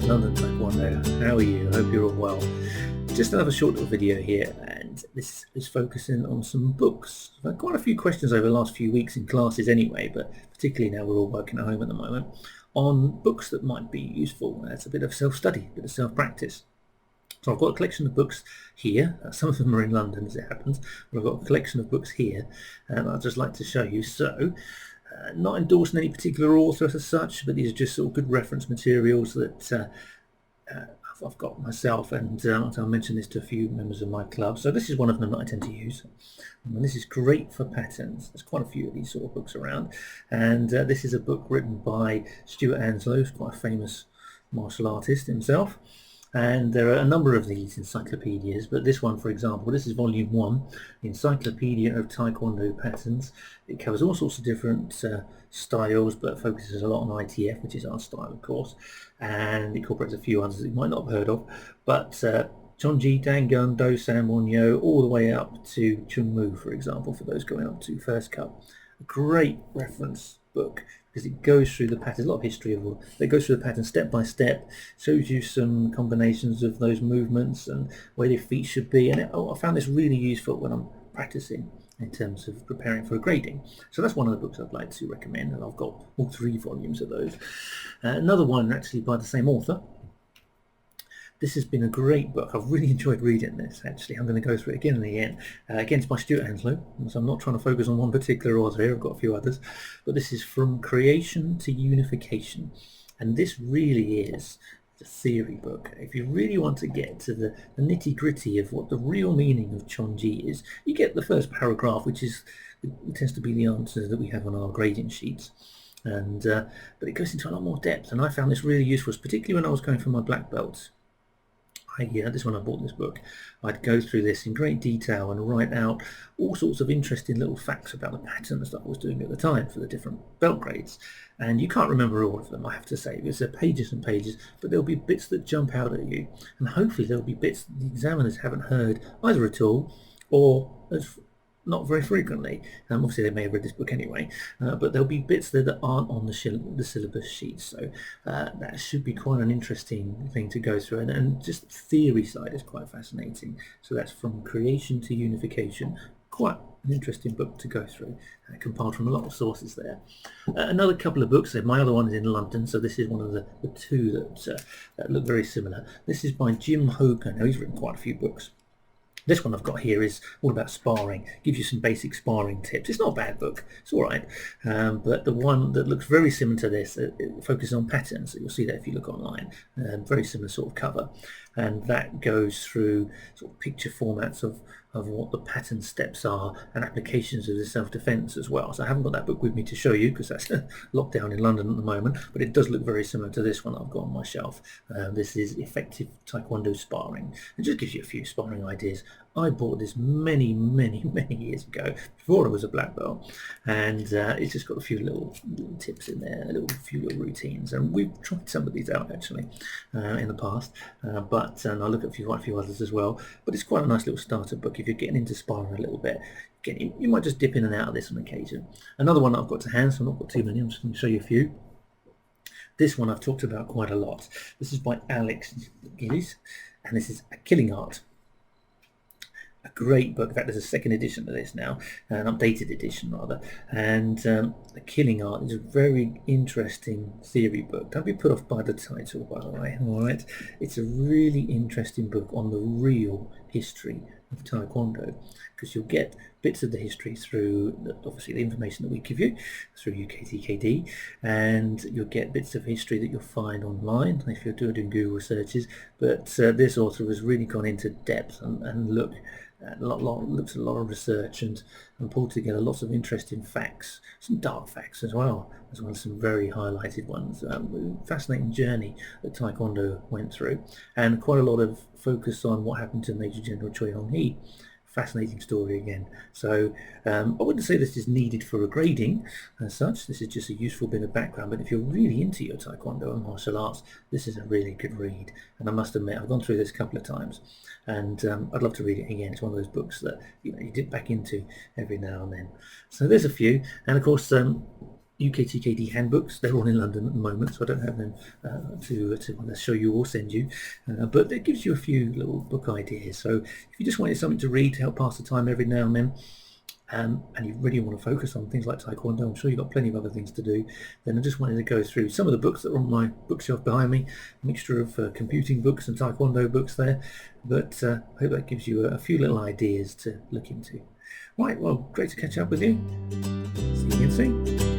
London Tae Kwon-Do. How are you? I hope you're all well. Just another short little video here, and this is focusing on some books. I've had quite a few questions over the last few weeks in classes anyway, but particularly now we're all working at home at the moment, on books that might be useful as a bit of self-study, a bit of self-practice. So I've got a collection of books here. Some of them are in London as it happens, but I've got a collection of books here, and I'd just like to show you. So not endorsing any particular author as such, but these are just sort of good reference materials that I've got myself, and I'll mention this to a few members of my club. So this is one of them that I tend to use, and this is great for patterns. There's quite a few of these sort of books around, and this is a book written by Stuart Anslow, who's quite a famous martial artist himself. And there are a number of these encyclopedias, but this one, for example, this is volume 1, Encyclopedia of Taekwondo Patterns. It covers all sorts of different styles, but focuses a lot on ITF, which is our style, of course, and incorporates a few others that you might not have heard of. But Chonji, Dangun, Do San Wonyo, all the way up to Chung Mu, for example, for those going up to first cup. A great reference book, because it goes through the pattern, a lot of history of all, it goes through the pattern step by step, shows you some combinations of those movements and where your feet should be, and I found this really useful when I'm practicing in terms of preparing for a grading. So that's one of the books I'd like to recommend, and I've got all 3 volumes of those. Another one actually by the same author. This has been a great book. I've really enjoyed reading this, actually. I'm going to go through it again in the end. Again, it's by Stuart Anslow, so I'm not trying to focus on one particular author here. I've got a few others. But this is From Creation to Unification. And this really is a theory book. If you really want to get to the nitty-gritty of what the real meaning of Chonji is, you get the first paragraph, which tends to be the answer that we have on our grading sheets. And but it goes into a lot more depth, and I found this really useful, particularly when I was going for my black belts. This when I bought this book, I'd go through this in great detail and write out all sorts of interesting little facts about the patterns that I was doing at the time for the different belt grades. And you can't remember all of them, I have to say, because they're pages and pages, but there'll be bits that jump out at you, and hopefully there'll be bits that the examiners haven't heard either at all or not very frequently. Obviously they may have read this book anyway, but there'll be bits there that aren't on the syllabus sheet, so that should be quite an interesting thing to go through, and just the theory side is quite fascinating. So that's From Creation to Unification. Quite an interesting book to go through, compiled from a lot of sources there. Another couple of books, my other one is in London, so this is one of the 2 that look very similar. This is by Jim Hogan. Now, he's written quite a few books. This one I've got here is all about sparring, gives you some basic sparring tips. It's not a bad book, it's all right, but the one that looks very similar to this, it focuses on patterns. So you'll see that if you look online, very similar sort of cover, and that goes through sort of picture formats of what the pattern steps are and applications of the self-defense as well. So I haven't got that book with me to show you because that's locked down in London at the moment, but it does look very similar to this one I've got on my shelf. This is Effective Taekwondo Sparring. It just gives you a few sparring ideas. I bought this many years ago, before I was a black belt, and it's just got a few little tips in there, a few little routines, and we've tried some of these out actually in the past, and I'll look at quite a few others as well. But it's quite a nice little starter book if you're getting into sparring a little bit. Again, you might just dip in and out of this on occasion. Another one I've got to hand, so I've not got too many, I'm just going to show you a few. This one I've talked about quite a lot. This is by Alex Gillies, and this is A Killing Art. A great book. In fact, there's a second edition of this now, an updated edition rather, and The Killing Art is a very interesting theory book. Don't be put off by the title, by the way. All right, it's a really interesting book on the real history of Taekwondo, because you'll get bits of the history through obviously the information that we give you through UKTKD, and you'll get bits of history that you'll find online if you're doing Google searches. But this author has really gone into depth and looked at a lot of research and pulled together lots of interesting facts, some dark facts as well as some very highlighted ones. Fascinating journey that Taekwondo went through, and quite a lot of focus on what happened to Major General Choi Hong-hee. Fascinating story again. So I wouldn't say this is needed for a grading as such. This is just a useful bit of background, but if you're really into your Taekwondo and martial arts, this is a really good read. And I must admit, I've gone through this a couple of times, and I'd love to read it again. It's one of those books that you dip back into every now and then. So there's a few, and of course UKTKD handbooks. They're all in London at the moment, so I don't have them to show you or send you, but it gives you a few little book ideas. So if you just wanted something to read to help pass the time every now and then, and you really want to focus on things like Taekwondo, I'm sure you've got plenty of other things to do, then I just wanted to go through some of the books that are on my bookshelf behind me, a mixture of computing books and Taekwondo books there, but I hope that gives you a few little ideas to look into. Right, well, great to catch up with you. See you again soon.